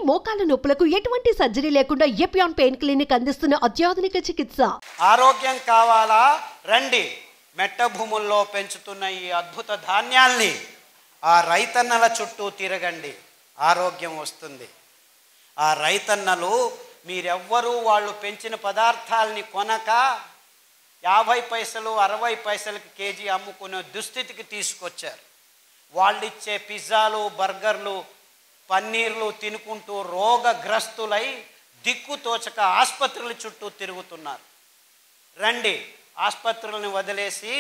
మోకాల నొప్పులకు ఎటువంటి సర్జరీ లేకుండా ఎపియాన్ పెయిన్ క్లినిక్ అందిస్తున్న అత్యాధునిక చికిత్స. ఆరోగ్యం కావాలా? రండి. మెట్ట భూముల్లో పెంచుతున్న ఈ అద్భుత ధాన్యాల్ని ఆ రైతన్నల చుట్టూ తిరగండి, ఆరోగ్యం వస్తుంది. ఆ రైతన్నలు మీరెవ్వరూ వాళ్ళు పెంచిన పదార్థాలని కొనక 50 పైసలు 60 పైసలకి కేజీ అమ్ముకునే దుస్థితికి తీసుకొచ్చారు. వాళ్ళిచ్చే పిజ్జాలు, బర్గర్లు, పన్నీర్లు తినుకుంటూ రోగగ్రస్తులై దిక్కుతోచక ఆసుపత్రుల చుట్టూ తిరుగుతున్నారు. రండి, ఆసుపత్రులను వదిలేసి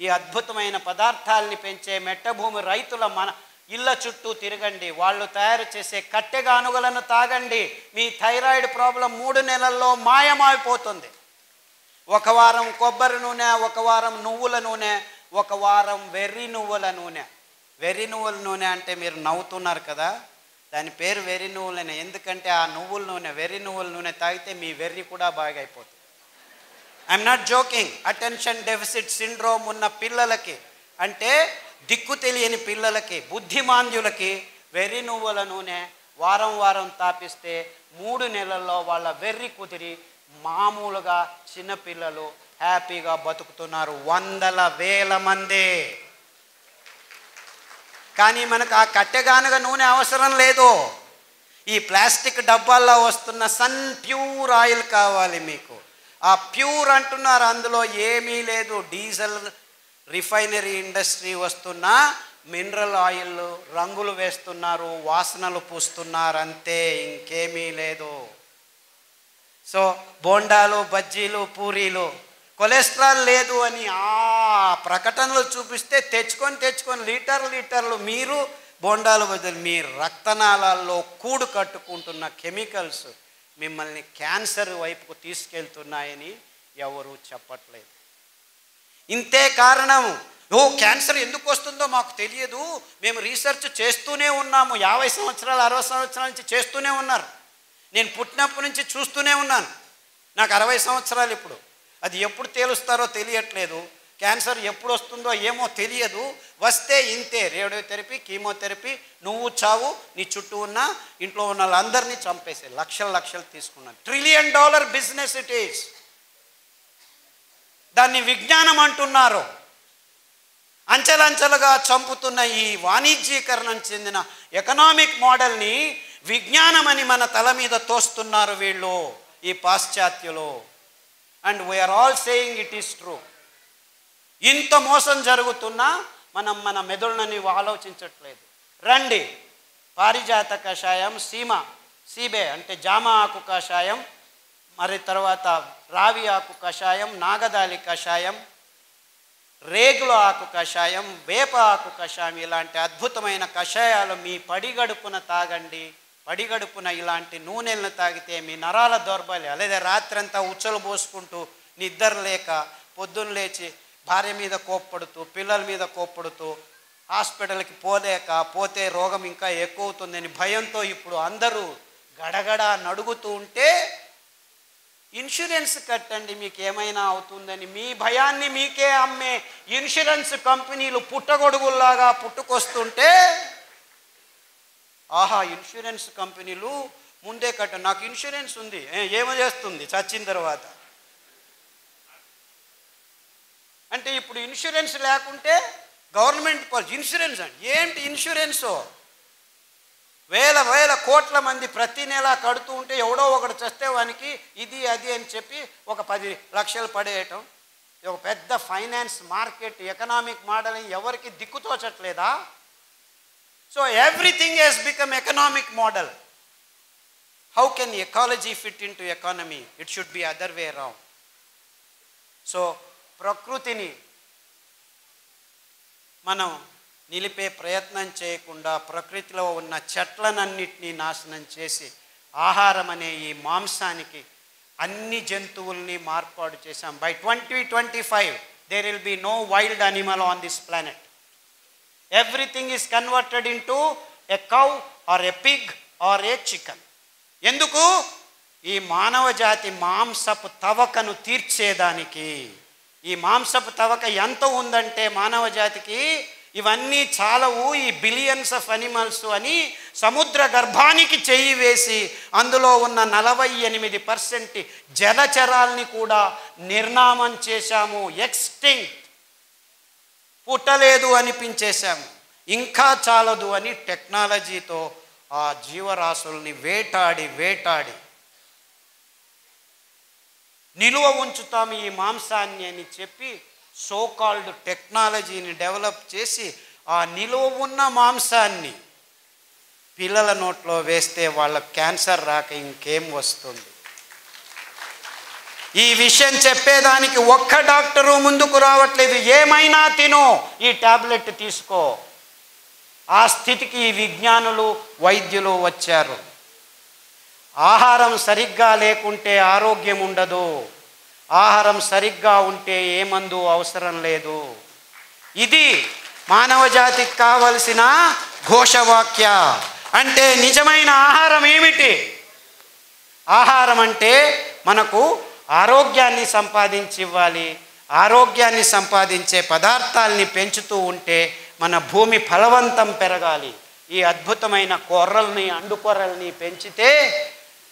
ఈ అద్భుతమైన పదార్థాలని పెంచే మెట్టభూమి రైతుల మన ఇళ్ళ చుట్టూ తిరగండి. వాళ్ళు తయారు చేసే కట్టెగానుగలను తాగండి. మీ థైరాయిడ్ ప్రాబ్లం 3 నెలల్లో మాయమైపోతుంది. ఒక వారం కొబ్బరి నూనె, ఒక వారం నువ్వుల నూనె, ఒక వారం వెర్రి నువ్వుల నూనె. వెర్రి నువ్వుల నూనె అంటే మీరు నవ్వుతున్నారు కదా, దాని పేరు వెర్రి నువ్వులనే. ఎందుకంటే ఆ నువ్వుల నూనె, వెర్రి నువ్వుల నూనె తాగితే మీ వెర్రి కూడా బాగా అయిపోతుంది. I'm not joking. Attention deficit syndrome ఉన్న పిల్లలకి, అంటే దిక్కు తెలియని పిల్లలకి, బుద్ధిమాంద్యులకి వెర్రి నువ్వుల నూనె వారం వారం తాపిస్తే 3 నెలల్లో వాళ్ళ వెర్రి కుదిరి మామూలుగా చిన్నపిల్లలు హ్యాపీగా బతుకుతున్నారు. 100,000 మంది. కానీ మనకు ఆ కట్టెగానుగ నూనె అవసరం లేదు. ఈ ప్లాస్టిక్ డబ్బాల్లో వస్తున్న సన్ ప్యూర్ ఆయిల్ కావాలి మీకు. ఆ ప్యూర్ అంటున్నారు, అందులో ఏమీ లేదు. డీజిల్ రిఫైనరీ ఇండస్ట్రీ వస్తున్న మినరల్ ఆయిల్ రంగులు వేస్తున్నారు, వాసనలు పూస్తున్నారు, అంతే, ఇంకేమీ లేదు. సో బోండాలు, బజ్జీలు, పూరీలు కొలెస్ట్రాల్ లేదు అని ఆ ప్రకటనలు చూపిస్తే తెచ్చుకొని లీటర్లు మీరు బోండాలు బదులు మీ రక్తనాళాల్లో కూడు కట్టుకుంటున్న కెమికల్స్ మిమ్మల్ని క్యాన్సర్ వైపుకు తీసుకెళ్తున్నాయని ఎవరు చెప్పట్లేదు. ఇంతే కారణం. క్యాన్సర్ ఎందుకు వస్తుందో మాకు తెలియదు, మేము రీసెర్చ్ చేస్తూనే ఉన్నాము. 50 సంవత్సరాలు 60 సంవత్సరాల నుంచి చేస్తూనే ఉన్నారు. నేను పుట్టినప్పటి నుంచి చూస్తూనే ఉన్నాను. నాకు 60 సంవత్సరాలు ఇప్పుడు. అది ఎప్పుడు తేలుస్తారో తెలియట్లేదు. క్యాన్సర్ ఎప్పుడు వస్తుందో ఏమో తెలియదు. వస్తే ఇంతే, రేడియోథెరపీ, కీమోథెరపీ, నువ్వు చావు, నీ చుట్టూ ఉన్న ఇంట్లో ఉన్న వాళ్ళందరినీ చంపేసే లక్షలు తీసుకున్నాను. $1 ట్రిలియన్ బిజినెస్ ఇట్ ఈస్. దాన్ని విజ్ఞానం అంటున్నారు. అంచెలంచెలుగా చంపుతున్న ఈ వాణిజ్యీకరణం చెందిన ఎకనామిక్ మోడల్ని విజ్ఞానం అని మన తల మీద తోస్తున్నారు వీళ్ళు, ఈ పాశ్చాత్యులు. And we are all saying it is true. ఇంత మోసం జరుగుతున్నా మనం మన మెదడుని ఆలోచించట్లేదు. రండి, పారిజాత కషాయం, సీబే అంటే జామ ఆకు కషాయం, మరి తర్వాత రావి ఆకు కషాయం, నాగదాలి కషాయం, రేగుల ఆకు కషాయం, వేప ఆకు కషాయం, ఇలాంటి అద్భుతమైన కషాయాలు మీ పడిగడుపున తాగండి. పడిగడుపున ఇలాంటి నూనెలను తాగితే మీ నరాల దౌర్బల్యం, లేదా రాత్రంతా ఉచ్చలు పోసుకుంటూ నిద్ర లేక పొద్దున్న లేచి భార్య మీద కోప్పడుతూ, పిల్లల మీద కోప్పడుతూ, హాస్పిటల్కి పోతే రోగం ఇంకా ఎక్కువ అవుతుందని భయంతో ఇప్పుడు అందరూ గడగడ నడుగుతూ ఉంటే ఇన్సూరెన్స్ కట్టండి మీకు ఏమైనా అవుతుందని. మీ భయాన్ని మీకే అమ్మే ఇన్సూరెన్స్ కంపెనీలు పుట్టగొడుగుల్లాగా పుట్టుకొస్తుంటే, ఆహా ఇన్సూరెన్స్ కంపెనీలు ముందే నాకు ఇన్సూరెన్స్ ఉంది, ఏమో చేస్తుంది చచ్చిన తర్వాత అంటే. ఇప్పుడు ఇన్సూరెన్స్ లేకుంటే గవర్నమెంట్ ఇన్సూరెన్స్ అంటే ఏంటి? ఇన్సూరెన్సు వేల కోట్ల మంది ప్రతి నెల కడుతూ ఉంటే ఎవడో ఒకడు చస్తే వానికి ఇది అది అని చెప్పి ఒక 10 లక్షలు పడేయటం. ఒక పెద్ద ఫైనాన్స్ మార్కెట్ ఎకనామిక్ మోడల్ ఎవరికి దిక్కుతోచట్లేదా? So everything has become economic model. How can ecology fit into economy? It should be other way round. So ప్రకృతిని మనం నిలిపే ప్రయత్నం చేయకుండా ప్రకృతిలో ఉన్న చెట్లనన్నిటినీ నాశనం చేసి ఆహారం అనే ఈ మాంసానికి అన్ని జంతువుల్ని మార్పాటు చేశాం. By 2025 there will be no wild animal on this planet. Everything is converted into a cow or a pig or a chicken. ఎందుకు? ఈ మానవ జాతి మాంసపు తవకను తీర్చేదానికి. ఈ మాంసపు తవక ఎంత ఉందంటే మానవ జాతికి ఇవన్నీ చాలవు, ఈ బిలియన్స్ ఆఫ్ అనిమల్స్ అని సముద్ర గర్భానికి చెయ్యి వేసి అందులో ఉన్న 48% జలచరాల్ని కూడా నిర్నామం చేశాము. ఎక్స్టింక్ట్, పుట్టలేదు అనిపించేశాము. ఇంకా చాలదు అని టెక్నాలజీతో ఆ జీవరాశుల్ని వేటాడి నిలువ ఉంచుతాము ఈ మాంసాన్ని అని చెప్పి సోకాల్డ్ టెక్నాలజీని డెవలప్ చేసి ఆ నిలువ ఉన్న మాంసాన్ని పిల్లల నోట్లో వేస్తే వాళ్ళకి క్యాన్సర్ రాక ఇంకేం వస్తుంది? ఈ విషయం చెప్పేదానికి ఒక్క డాక్టరు ముందుకు రావట్లేదు. ఏమైనా తిను, ఈ టాబ్లెట్ తీసుకో. ఆ స్థితికి ఈ విజ్ఞానులు, వైద్యులు వచ్చారు. ఆహారం సరిగ్గా లేకుంటే ఆరోగ్యం ఉండదు, ఆహారం సరిగ్గా ఉంటే ఏ మందు అవసరం లేదు. ఇది మానవ జాతికి కావలసిన ఘోషవాక్య. అంటే నిజమైన ఆహారం ఏమిటి? ఆహారం అంటే మనకు ఆరోగ్యాన్ని సంపాదించి ఇవ్వాలి. ఆరోగ్యాన్ని సంపాదించే పదార్థాలని పెంచుతూ ఉంటే మన భూమి ఫలవంతం పెరగాలి. ఈ అద్భుతమైన కొర్రల్ని, అండుకొర్రల్ని పెంచితే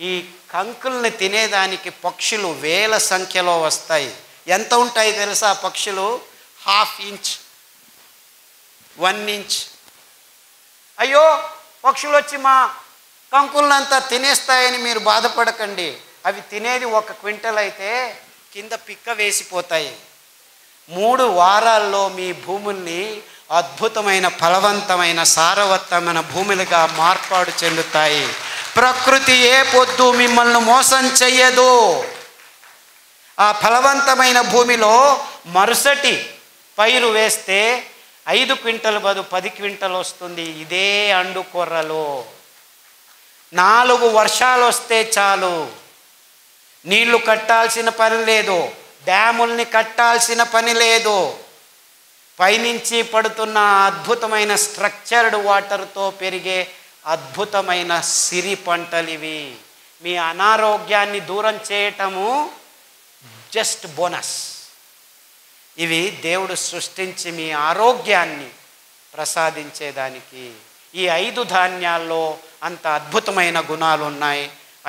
ఈ కంకుల్ని తినేదానికి పక్షులు వేల సంఖ్యలో వస్తాయి. ఎంత ఉంటాయి తెలుసా పక్షులు? 1/2 ఇంచ్, 1 ఇంచ్. అయ్యో పక్షులు వచ్చి మా కంకులనంతా తినేస్తాయని మీరు బాధపడకండి. అవి తినేది 1 క్వింటల్ అయితే కింద పిక్క వేసిపోతాయి. 3 వారాల్లో మీ భూముల్ని అద్భుతమైన ఫలవంతమైన సారవంతమైన భూములుగా మార్పాటు చెందుతాయి. ప్రకృతి ఏ పొద్దు మిమ్మల్ని మోసం చెయ్యదు. ఆ ఫలవంతమైన భూమిలో మరుసటి పైరు వేస్తే 5 క్వింటల్ బదులు 10 క్వింటల్ వస్తుంది. ఇదే అండుకొర్రలు. 4 వర్షాలు వస్తే చాలు, నీళ్లు కట్టాల్సిన పని లేదు, డ్యాముల్ని కట్టాల్సిన పని లేదు. పైనుంచి పడుతున్న అద్భుతమైన స్ట్రక్చర్డ్ వాటర్తో పెరిగే అద్భుతమైన సిరి పంటలు ఇవి. మీ అనారోగ్యాన్ని దూరం చేయటము జస్ట్ బోనస్. ఇవి దేవుడు సృష్టించి మీ ఆరోగ్యాన్ని ప్రసాదించేదానికి. ఈ 5 ధాన్యాల్లో అంత అద్భుతమైన గుణాలు ఉన్నాయి.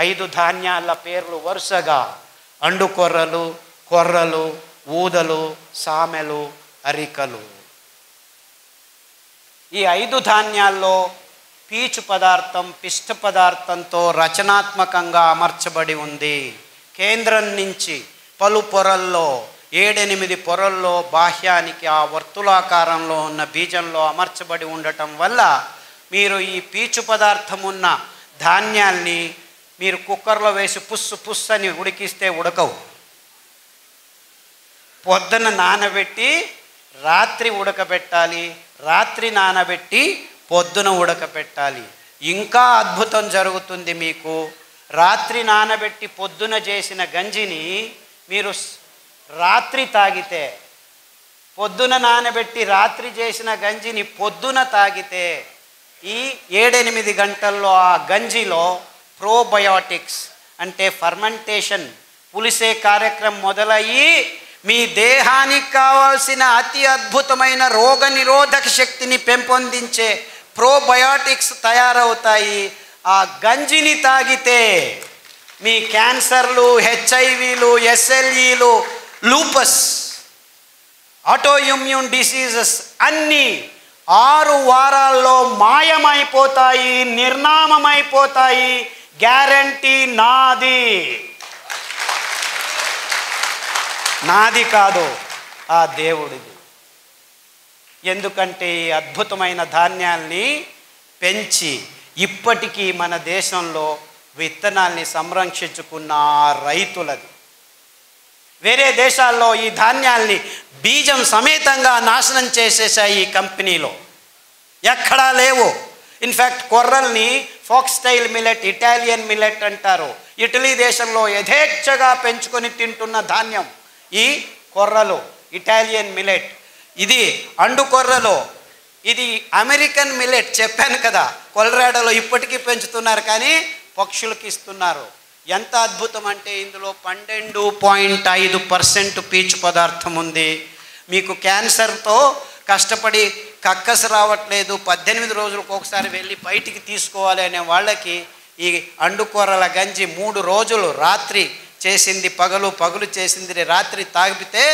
5 ధాన్యాల పేర్లు వరుసగా అండుకొర్రలు, కొర్రలు, ఊదలు, సామెలు, అరికలు. ఈ 5 ధాన్యాల్లో పీచు పదార్థం పిష్ట పదార్థంతో రచనాత్మకంగా అమర్చబడి ఉంది. కేంద్రం నుంచి పలు పొరల్లో 7-8 పొరల్లో బాహ్యానికి ఆ వర్తులాకారంలో ఉన్న బీజంలో అమర్చబడి ఉండటం వల్ల మీరు ఈ పీచు పదార్థం ఉన్న ధాన్యాల్ని మీరు కుక్కర్లో వేసి పుస్సు అని ఉడికిస్తే ఉడకవు. పొద్దున నానబెట్టి రాత్రి ఉడకబెట్టాలి, రాత్రి నానబెట్టి పొద్దున ఉడకబెట్టాలి. ఇంకా అద్భుతం జరుగుతుంది మీకు. రాత్రి నానబెట్టి పొద్దున చేసిన గంజిని మీరు రాత్రి తాగితే, పొద్దున నానబెట్టి రాత్రి చేసిన గంజిని పొద్దున తాగితే ఈ 7-8 గంటల్లో ఆ గంజిలో ప్రోబయోటిక్స్ అంటే ఫర్మెంటేషన్, పులిసే కార్యక్రమం మొదలయ్యి మీ దేహానికి కావాల్సిన అతి అద్భుతమైన రోగ నిరోధక శక్తిని పెంపొందించే ప్రోబయోటిక్స్ తయారవుతాయి. ఆ గంజిని తాగితే మీ క్యాన్సర్లు, హెచ్ఐవీలు, ఎస్ఎల్ఈలు, లూపస్, ఆటోఇమ్యూన్ డిసీజెస్ అన్నీ 6 వారాల్లో మాయమైపోతాయి, నిర్నామమైపోతాయి. గ్యారంటీ నాది. నాది కాదు, ఆ దేవుడిది. ఎందుకంటే ఈ అద్భుతమైన ధాన్యాల్ని పెంచి ఇప్పటికీ మన దేశంలో విత్తనాల్ని సంరక్షించుకున్న రైతులది. వేరే దేశాల్లో ఈ ధాన్యాల్ని బీజం సమేతంగా నాశనం చేసేసాయి ఈ కంపెనీలో. ఎక్కడా లేవు. ఇన్ఫ్యాక్ట్ కొర్రల్ని ఫాక్స్టైల్ మిల్లెట్, ఇటాలియన్ మిల్లెట్ అంటారు. ఇటలీ దేశంలో యథేచ్ఛగా పెంచుకొని తింటున్న ధాన్యం ఈ కొర్రలు, ఇటాలియన్ మిల్లెట్. ఇది అండుకొర్రలు. ఇది అమెరికన్ మిల్లెట్ చెప్పాను కదా, కొలరాడోలో ఇప్పటికీ పెంచుతున్నారు కానీ పక్షులకి ఇస్తున్నారు. ఎంత అద్భుతం అంటే ఇందులో 12.5% పీచు పదార్థం ఉంది. మీకు క్యాన్సర్తో కష్టపడి కక్కసు రావట్లేదు, 18 రోజులకు ఒకసారి వెళ్ళి బయటికి తీసుకోవాలి అనే వాళ్ళకి ఈ అండుకూరల గంజి 3 రోజులు రాత్రి చేసింది పగలు, పగలు చేసింది రాత్రి తాగితే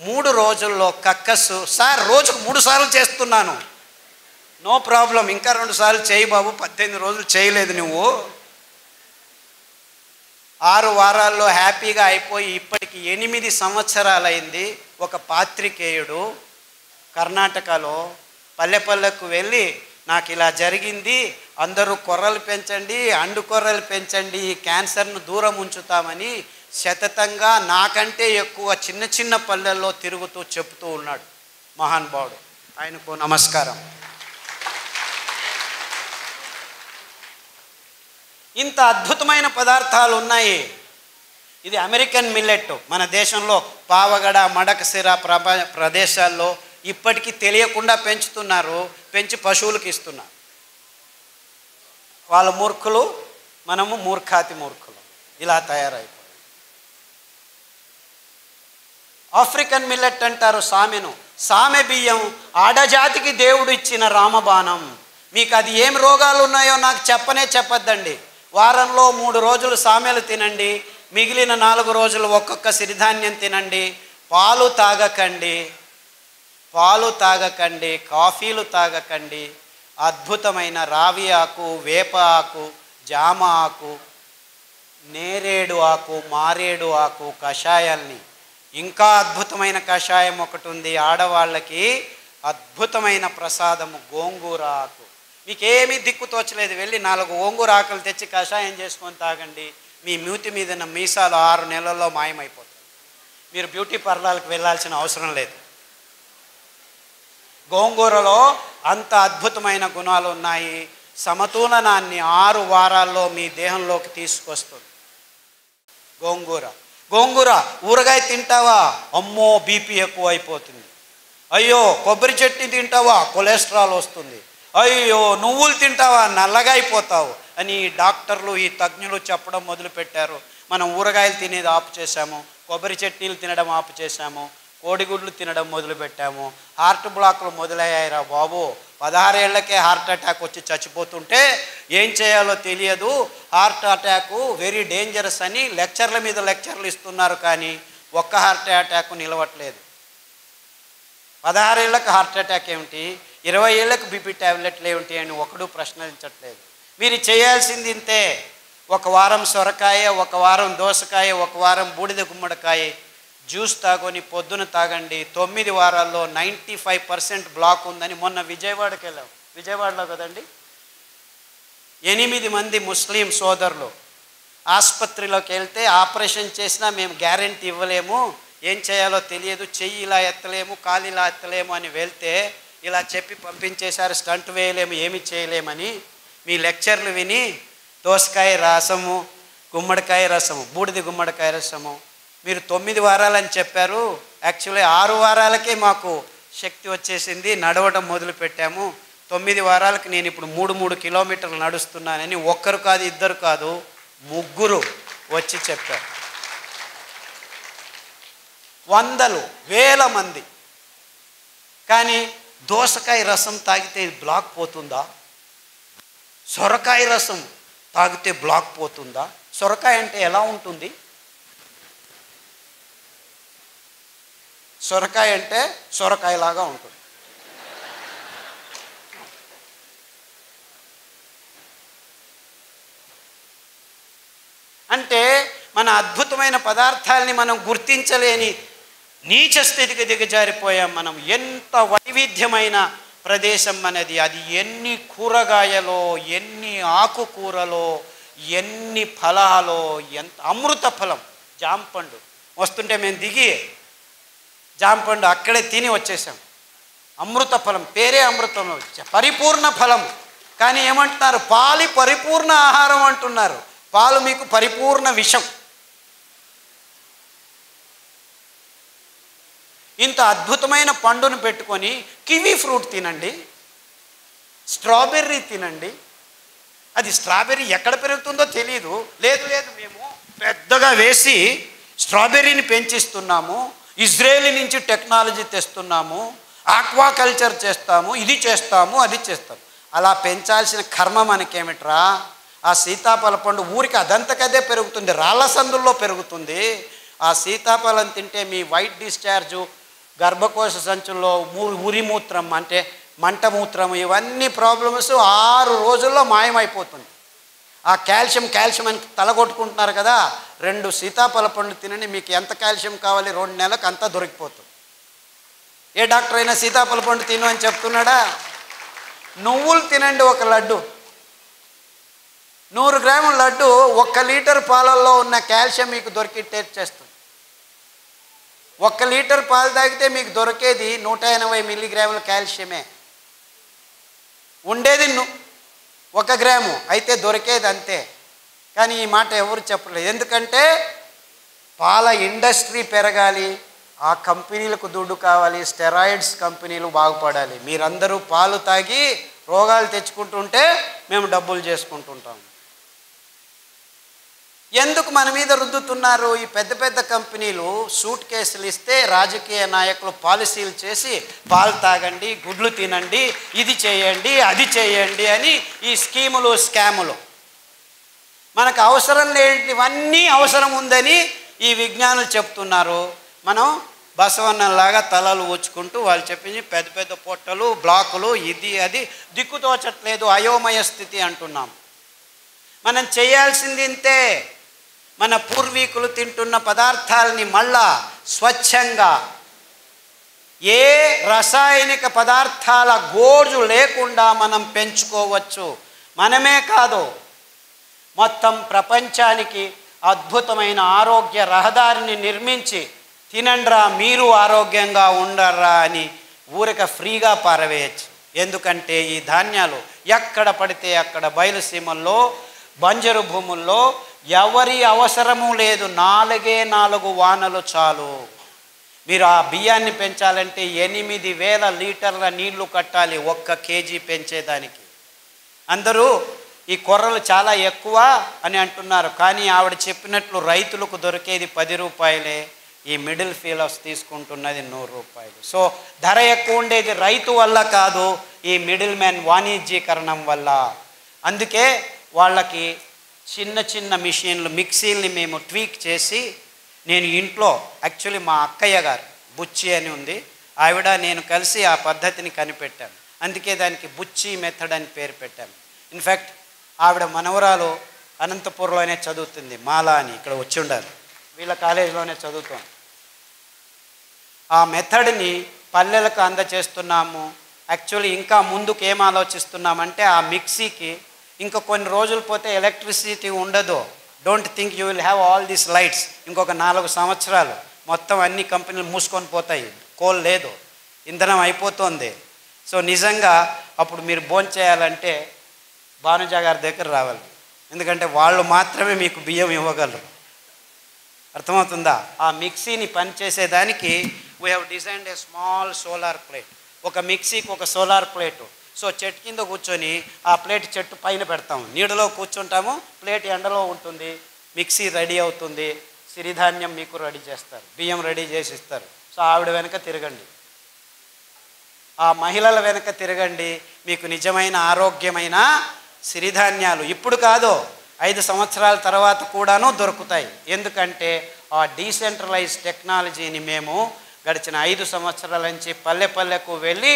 3 రోజుల్లో కక్కసు. సార్ రోజుకు 3 సార్లు చేస్తున్నాను, నో ప్రాబ్లం, ఇంకా 2 సార్లు చేయి బాబు, 18 రోజులు చేయలేదు నువ్వు. 6 వారాల్లో హ్యాపీగా అయిపోయి ఇప్పటికి 8 సంవత్సరాలైంది. ఒక పాత్రికేయుడు కర్ణాటకలో పల్లెపల్లెకు వెళ్ళి నాకు ఇలా జరిగింది, అందరూ కొర్రలు పెంచండి, అండు కొర్రలు పెంచండి, ఈ క్యాన్సర్ను దూరం ఉంచుతామని శతతంగా నాకంటే ఎక్కువ చిన్న చిన్న పల్లెల్లో తిరుగుతూ చెప్తూ ఉన్నాడు మహానుభావుడు. ఆయనకు నమస్కారం. ఇంత అద్భుతమైన పదార్థాలు ఉన్నాయి. ఇది అమెరికన్ మిల్లెట్. మన దేశంలో పావగడ, మడకసిర ప్రదేశాల్లో ఇప్పటికీ తెలియకుండా పెంచుతున్నారు, పెంచి పశువులకు ఇస్తున్నారు. వాళ్ళ మూర్ఖులు, మనము మూర్ఖాతి మూర్ఖులు. ఇలా తయారైపోయి ఆఫ్రికన్ మిల్లెట్ అంటారు సామెను. సామె బియ్యం ఆడజాతికి దేవుడు ఇచ్చిన రామబాణం. మీకు అది ఏం రోగాలు ఉన్నాయో నాకు చెప్పొద్దండి. వారంలో 3 రోజులు సామెలు తినండి, మిగిలిన 4 రోజులు ఒక్కొక్క సిరిధాన్యం తినండి. పాలు తాగకండి, కాఫీలు తాగకండి. అద్భుతమైన రావి ఆకు, వేప ఆకు, జామ ఆకు, నేరేడు ఆకు, మారేడు ఆకు కషాయాల్ని, ఇంకా అద్భుతమైన కషాయం ఒకటి ఉంది ఆడవాళ్ళకి, అద్భుతమైన ప్రసాదము గోంగూర ఆకు. మీకేమీ దిక్కు తోచలేదు, వెళ్ళి 4 గోంగూర ఆకులు తెచ్చి కషాయం చేసుకొని తాగండి. మీ మూతి మీద ఉన్న మీసాలు 6 నెలల్లో మాయమైపోతాయి. మీరు బ్యూటీ పార్లర్కి వెళ్ళాల్సిన అవసరం లేదు. గోంగూరలో అంత అద్భుతమైన గుణాలు ఉన్నాయి. సమతులనాన్ని 6 వారాల్లో మీ దేహంలోకి తీసుకొస్తుంది గోంగూర. ఊరగాయ తింటావా, అమ్మో బీపీ ఎక్కువ అయిపోతుంది. అయ్యో కొబ్బరి చట్నీ తింటావా, కొలెస్ట్రాల్ వస్తుంది. అయ్యో నువ్వులు తింటావా, నల్లగా అయిపోతావు అని ఈ డాక్టర్లు, ఈ తజ్ఞులు చెప్పడం మొదలుపెట్టారు. మనం ఊరగాయలు తినేది ఆపు చేశాము, కొబ్బరి చట్నీలు తినడం ఆపు చేశాము, కోడిగుడ్లు తినడం మొదలుపెట్టాము. హార్ట్ బ్లాక్లు మొదలయ్యాయిరా బాబు. 16 ఏళ్లకే హార్ట్ అటాక్ వచ్చి చచ్చిపోతుంటే ఏం చేయాలో తెలియదు. హార్ట్ అటాకు వెరీ డేంజరస్ అని లెక్చర్ల మీద లెక్చర్లు ఇస్తున్నారు, కానీ ఒక్క హార్ట్ అటాక్ నిలవట్లేదు. 16 ఏళ్లకు హార్ట్ అటాక్ ఏమిటి, 20 ఏళ్లకు బీపీ ట్యాబ్లెట్లు ఏమిటి అని ఒకడు ప్రశ్నించట్లేదు. మీరు చేయాల్సింది ఇంతే. 1 వారం సొరకాయ, 1 వారం దోసకాయ, 1 వారం బూడిద గుమ్మడికాయ జ్యూస్ తాగొని పొద్దున తాగండి. 9 వారాల్లో 95% బ్లాక్ ఉందని మొన్న విజయవాడకి వెళ్ళాం. విజయవాడలో కదండి, 8 మంది ముస్లిం సోదరులు ఆసుపత్రిలోకి వెళ్తే ఆపరేషన్ చేసినా మేము గ్యారెంటీ ఇవ్వలేము, ఏం చేయాలో తెలియదు, చెయ్యి ఇలా ఎత్తలేము, కాలు ఇలా ఎత్తలేము అని వెళ్తే ఇలా చెప్పి పంపించేశారు. స్టంట్ వేయలేము, ఏమి చేయలేమని. మీ లెక్చర్లు విని దోసకాయ రసము, గుమ్మడికాయ రసము, బూడిద గుమ్మడికాయ రసము మీరు 9 వారాలని చెప్పారు. యాక్చువల్లీ 6 వారాలకే మాకు శక్తి వచ్చేసింది, నడవడం మొదలు పెట్టాము. 9 వారాలకు నేను ఇప్పుడు 3 కిలోమీటర్లు నడుస్తున్నానని ఒక్కరు కాదు, ఇద్దరు కాదు, 3 వచ్చి చెప్పారు. వందలు వేల మంది. కానీ దోసకాయ రసం తాగితే బ్లాక్ పోతుందా, సొరకాయ రసం తాగితే బ్లాక్ పోతుందా? సొరకాయ అంటే ఎలా ఉంటుంది? సొరకాయ అంటే సొరకాయలాగా ఉంటుంది. అంటే మన అద్భుతమైన పదార్థాలని మనం గుర్తించలేని నీచ స్థితికి దిగజారిపోయాం మనం. ఎంత వైవిధ్యమైన ప్రదేశం మనది. అది ఎన్ని కూరగాయలో, ఎన్ని ఆకుకూరలో, ఎన్ని ఫలాలో, ఎంత అమృత ఫలం. జాంపండు వస్తుంటే మేము దిగి జాంపండు అక్కడే తిని వచ్చేసాం. అమృత ఫలం, పేరే అమృతం, పరిపూర్ణ ఫలం. కానీ ఏమంటున్నారు, పాలు పరిపూర్ణ ఆహారం అంటున్నారు. పాలు మీకు పరిపూర్ణ విషం. ఇంత అద్భుతమైన పండును పెట్టుకొని కివీ ఫ్రూట్ తినండి, స్ట్రాబెర్రీ తినండి. అది స్ట్రాబెర్రీ ఎక్కడ పెరుగుతుందో తెలియదు. లేదు మేము పెద్దగా వేసి స్ట్రాబెర్రీని పెంచిస్తున్నాము, ఇజ్రాయేల్ నుంచి టెక్నాలజీ తెస్తున్నాము, ఆక్వాకల్చర్ చేస్తాము, ఇది చేస్తాము, అది చేస్తాము. అలా పెంచాల్సిన కర్మ మనకేమిట్రా? ఆ సీతాఫల పండు ఊరికి అదంతకదే పెరుగుతుంది, రాళ్ళ సందుల్లో పెరుగుతుంది. ఆ సీతాఫలం తింటే మీ వైట్ డిశ్చార్జు, గర్భకోశ సంచుల్లో ఉరిమూత్రం అంటే మంటమూత్రం, ఇవన్నీ ప్రాబ్లమ్స్ 6 రోజుల్లో మాయమైపోతుంది. ఆ కాల్షియం అని తలగొట్టుకుంటున్నారు కదా, 2 సీతాఫల పండ్లు తినండి, మీకు ఎంత కాల్షియం కావాలి 2 నెలలకు అంతా దొరికిపోతుంది. ఏ డాక్టర్ అయినా సీతాఫల పండు తిను అని చెప్తున్నాడా? నువ్వులు తినండి, ఒక లడ్డు, 100 గ్రాముల లడ్డు 1 లీటర్ పాలల్లో ఉన్న కాల్షియం మీకు దొరికి టేస్ట్ చేస్తుంది. 1 లీటర్ పాలు తాగితే మీకు దొరికేది 180 మిల్లీగ్రాముల కాల్షియమే. ఉండేది 1 గ్రాము, అయితే దొరికేది అంతే. కానీ ఈ మాట ఎవరు చెప్పలేదు. ఎందుకంటే పాల ఇండస్ట్రీ పెరగాలి, ఆ కంపెనీలకు దుడ్డు కావాలి, స్టెరాయిడ్స్ కంపెనీలు బాగుపడాలి. మీరందరూ పాలు తాగి రోగాలు తెచ్చుకుంటుంటే మేము డబ్బులు చేసుకుంటుంటాం. ఎందుకు మన మీద రుద్దుతున్నారు? ఈ పెద్ద పెద్ద కంపెనీలు సూట్ కేసులు ఇస్తే రాజకీయ నాయకులు పాలసీలు చేసి పాలు తాగండి, గుడ్లు తినండి, ఇది చేయండి, అది చేయండి అని ఈ స్కీములు, స్కాములు. మనకు అవసరం లేనివన్నీ అవసరం ఉందని ఈ విజ్ఞానులు చెప్తున్నారు. మనం బసవన్నలాగా తలలు ఊచుకుంటూ వాళ్ళు చెప్పింది పెద్ద పెద్ద పొట్టలు, బ్లాకులు, ఇది అది దిక్కుతోచట్లేదు, అయోమయ స్థితి అంటున్నాం. మనం చేయాల్సింది ఇంతే. మన పూర్వీకులు తింటున్న పదార్థాలని మళ్ళా స్వచ్ఛంగా, ఏ రసాయనిక పదార్థాల గోజు లేకుండా మనం పెంచుకోవచ్చు. మనమే కాదు, మొత్తం ప్రపంచానికి అద్భుతమైన ఆరోగ్య రహదారిని నిర్మించి తినండ్రా, మీరు ఆరోగ్యంగా ఉండర్రా అని ఊరిక ఫ్రీగా పారవేయచ్చు. ఎందుకంటే ఈ ధాన్యాలు ఎక్కడ పడితే అక్కడ బయలుసీమల్లో, బంజరు భూముల్లో ఎవరి అవసరము లేదు, 4 వానలు చాలు. మీరు ఆ బియ్యాన్ని పెంచాలంటే 8,000 లీటర్ల నీళ్లు కట్టాలి 1 కేజీ పెంచేదానికి. అందరూ ఈ కొర్రలు చాలా ఎక్కువ అని అంటున్నారు, కానీ ఆవిడ చెప్పినట్లు రైతులకు దొరికేది 10 రూపాయలే, ఈ మిడిల్ ఫీలర్స్ తీసుకుంటున్నది 100 రూపాయలు. సో ధర ఎక్కువ ఉండేది రైతు వల్ల కాదు, ఈ మిడిల్ మ్యాన్ వాణిజ్యీకరణం వల్ల. అందుకే వాళ్ళకి చిన్న చిన్న మిషన్లు, మిక్సీల్ని మేము ట్వీక్ చేసి, నేను ఇంట్లో యాక్చువల్లీ మా అక్కయ్య గారు బుచ్చి అని ఉంది, ఆవిడ నేను కలిసి ఆ పద్ధతిని కనిపెట్టాను. అందుకే దానికి బుచ్చి మెథడ్ అని పేరు పెట్టాను. ఇన్ఫ్యాక్ట్ ఆవిడ మనవరాలు అనంతపూర్లోనే చదువుతుంది, మాలా అని, ఇక్కడ వచ్చి ఉండాలి, వీళ్ళ కాలేజీలోనే చదువుతాం. ఆ మెథడ్ని పల్లెలకు అందచేస్తున్నాము. యాక్చువల్లీ ఇంకా ముందుకు ఏం ఆలోచిస్తున్నామంటే, ఆ మిక్సీకి ఇంకా కొన్ని రోజులు పోతే ఎలక్ట్రిసిటీ ఉండదు. Don't think you will have all these lights. ఇంకొక 4 సంవత్సరాలు మొత్తం అన్ని కంపెనీలు మూసుకొని పోతాయి, కోల్ లేదు, ఇంధనం అయిపోతుంది. సో నిజంగా అప్పుడు మీరు భోజనం చేయాలంటే భానుజ గారి దగ్గర రావాలి, ఎందుకంటే వాళ్ళు మాత్రమే మీకు బియ్యం ఇవ్వగలరు. అర్థమవుతుందా? ఆ మిక్సీని పనిచేసేదానికి we have designed a small solar plate. ఒక మిక్సీకి ఒక సోలార్ ప్లేటు. సో చెట్టు కింద కూర్చొని ఆ ప్లేట్ చెట్టు పైన పెడతాము, నీడలో కూర్చుంటాము, ప్లేట్ ఎండలో ఉంటుంది, మిక్సీ రెడీ అవుతుంది, సిరిధాన్యం మీకు రెడీ చేస్తారు, బియ్యం రెడీ చేసి ఇస్తారు. సో ఆవిడ వెనక తిరగండి, ఆ మహిళల వెనక తిరగండి, మీకు నిజమైన ఆరోగ్యమైన సిరిధాన్యాలు ఇప్పుడు కాదు 5 సంవత్సరాల తర్వాత కూడాను దొరుకుతాయి. ఎందుకంటే ఆ డీసెంట్రలైజ్ టెక్నాలజీని మేము గడిచిన 5 సంవత్సరాల నుంచి పల్లె పల్లెకు వెళ్ళి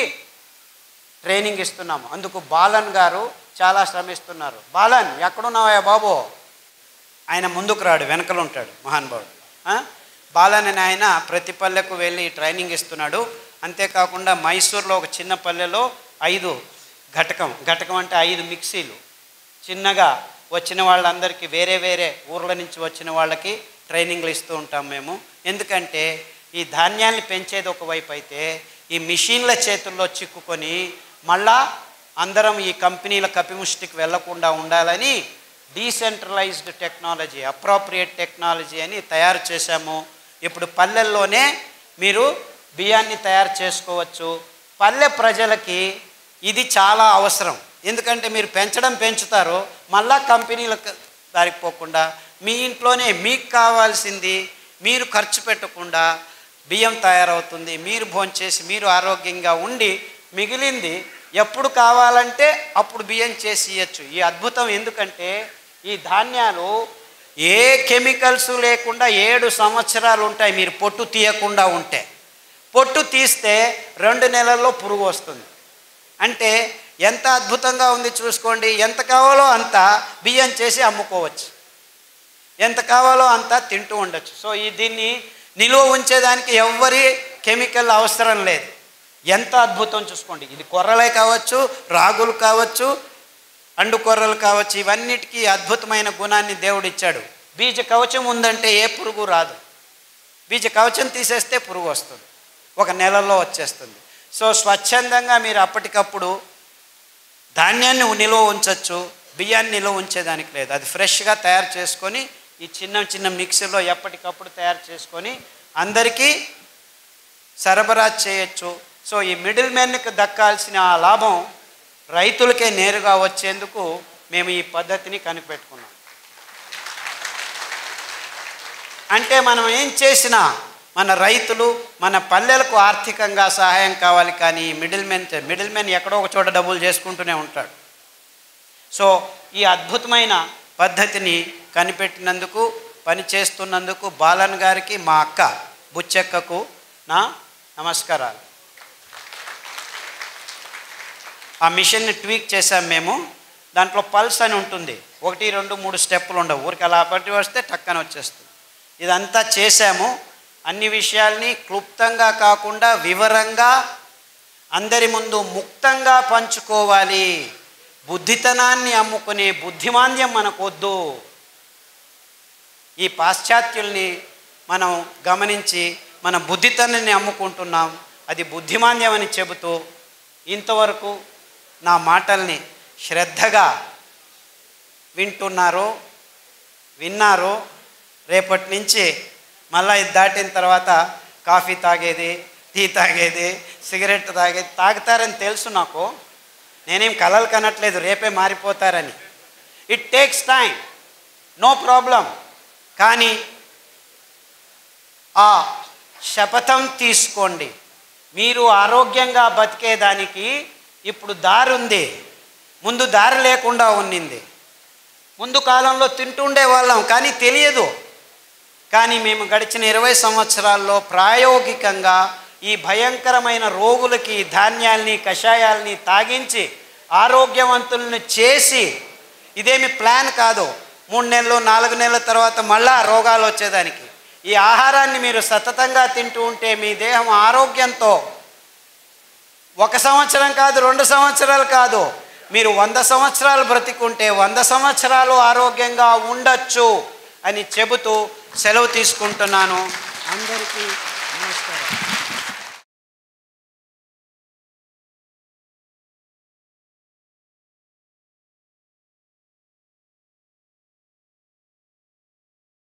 ట్రైనింగ్ ఇస్తున్నాము. అందుకు బాలన్ గారు చాలా శ్రమిస్తున్నారు. బాలన్ ఎక్కడున్నావా బాబు? ఆయన ముందుకు రాడు, వెనకలు ఉంటాడు మహానుభావుడు. బాలన్ అని ఆయన ప్రతి పల్లెకు వెళ్ళి ట్రైనింగ్ ఇస్తున్నాడు. అంతేకాకుండా మైసూర్లో ఒక చిన్న పల్లెలో 5 ఘటకం అంటే 5 మిక్సీలు చిన్నగా వచ్చిన వాళ్ళందరికీ, వేరే వేరే ఊర్ల నుంచి వచ్చిన వాళ్ళకి ట్రైనింగ్లు ఇస్తూ ఉంటాం మేము. ఎందుకంటే ఈ ధాన్యాన్ని పెంచేది ఒకవైపు అయితే, ఈ మిషన్ల చేతుల్లో చిక్కుకొని మళ్ళా అందరం ఈ కంపెనీల కపిముష్టికి వెళ్లకుండా ఉండాలని డీసెంట్రలైజ్డ్ టెక్నాలజీ, అప్రోప్రియేట్ టెక్నాలజీ అని తయారు చేశాము. ఇప్పుడు పల్లెల్లోనే మీరు బియ్యాన్ని తయారు చేసుకోవచ్చు. పల్లె ప్రజలకి ఇది చాలా అవసరం. ఎందుకంటే మీరు పెంచుతారు, మళ్ళా కంపెనీలకు దారికి పోకుండా మీ ఇంట్లోనే మీకు కావాల్సింది మీరు ఖర్చు పెట్టకుండా బియ్యం తయారవుతుంది, మీరు భోంచేసి మీరు ఆరోగ్యంగా ఉండి మిగిలింది ఎప్పుడు కావాలంటే అప్పుడు బియ్యం చేసి ఇవ్వచ్చు. ఈ అద్భుతం ఎందుకంటే ఈ ధాన్యాలు ఏ కెమికల్స్ లేకుండా 7 సంవత్సరాలు ఉంటాయి. మీరు పొట్టు తీయకుండా ఉంటే, పొట్టు తీస్తే 2 నెలల్లో పురుగు వస్తుంది. అంటే ఎంత అద్భుతంగా ఉంది చూసుకోండి. ఎంత కావాలో అంత బియ్యం చేసి అమ్ముకోవచ్చు, ఎంత కావాలో అంత తింటూ ఉండొచ్చు. సో దీన్ని నిలువ ఉంచేదానికి ఎవ్వరి కెమికల్ అవసరం లేదు. ఎంత అద్భుతం చూసుకోండి. ఇది కొర్రలే కావచ్చు, రాగులు కావచ్చు, అండు కొర్రలు కావచ్చు, ఇవన్నిటికీ అద్భుతమైన గుణాన్ని దేవుడు ఇచ్చాడు. బీజ కవచం ఉందంటే ఏ పురుగు రాదు. బీజ కవచం తీసేస్తే పురుగు వస్తుంది, 1 నెలలో వచ్చేస్తుంది. సో స్వచ్ఛందంగా మీరు అప్పటికప్పుడు ధాన్యాన్ని నిలువ ఉంచవచ్చు, బియ్యాన్ని నిలువ ఉంచేదానికి లేదు. అది ఫ్రెష్గా తయారు చేసుకొని ఈ చిన్న మిక్సీలో ఎప్పటికప్పుడు తయారు చేసుకొని అందరికీ సరఫరా చేయొచ్చు. సో ఈ మిడిల్ మ్యాన్కి దక్కాల్సిన ఆ లాభం రైతులకే నేరుగా వచ్చేందుకు మేము ఈ పద్ధతిని కనిపెట్టుకున్నాం. అంటే మనం ఏం చేసినా మన రైతులు, మన పల్లెలకు ఆర్థికంగా సహాయం కావాలి. కానీ మిడిల్ మ్యాన్ ఎక్కడో ఒక చోట డబ్బులు చేసుకుంటూనే ఉంటాడు. సో ఈ అద్భుతమైన పద్ధతిని కనిపెట్టినందుకు, పనిచేస్తున్నందుకు బాలన్ గారికి, మా అక్క బుచ్చెక్కకు నా నమస్కారాలు. ఆ మిషన్ని ట్వీక్ చేసాం మేము. దాంట్లో పల్స్ అని ఉంటుంది, 1, 2, 3 స్టెప్పులు ఉండవు. ఊరికి అలా పట్టి వస్తే టక్కన వచ్చేస్తుంది. ఇదంతా చేశాము. అన్ని విషయాల్ని క్లుప్తంగా కాకుండా వివరంగా అందరి ముందు ముక్తంగా పంచుకోవాలి. బుద్ధితనాన్ని అమ్ముకునే బుద్ధిమాంద్యం మనకొద్దు. ఈ పాశ్చాత్యుల్ని మనం గమనించి మన బుద్ధితనాన్ని అమ్ముకుంటున్నాం, అది బుద్ధిమాంద్యం అని చెబుతూ ఇంతవరకు నా మాటల్ని శ్రద్ధగా విన్నారు. రేపటి నుంచి మళ్ళీ ఇది దాటిన తర్వాత కాఫీ తాగేది, టీ తాగేది, సిగరెట్ తాగేది తాగుతారని తెలుసు నాకు. నేనేం కలలు కనట్లేదు రేపే మారిపోతారని. It takes time, no problem. కానీ ఆ శపథం తీసుకోండి. మీరు ఆరోగ్యంగా బతికేదానికి ఇప్పుడు దారి ఉంది, ముందు దారి లేకుండా ఉన్నింది. ముందు కాలంలో తింటుండే వాళ్ళం కానీ తెలియదు. కానీ మేము గడిచిన 20 సంవత్సరాల్లో ప్రాయోగికంగా ఈ భయంకరమైన రోగులకి ధాన్యాల్ని, కషాయాల్ని తాగించి ఆరోగ్యవంతులను చేసి, ఇదేమి ప్లాన్ కాదు, 3 నెలలు 4 నెలల తర్వాత మళ్ళా రోగాలు వచ్చేదానికి. ఈ ఆహారాన్ని మీరు సతతంగా తింటూ ఉంటే మీ దేహం ఆరోగ్యంతో 1 సంవత్సరం కాదు, 2 సంవత్సరాలు కాదు, మీరు 100 సంవత్సరాలు బ్రతికుంటే 100 సంవత్సరాలు ఆరోగ్యంగా ఉండొచ్చు అని చెబుతూ సెలవు తీసుకుంటున్నాను. అందరికీ నమస్కారం.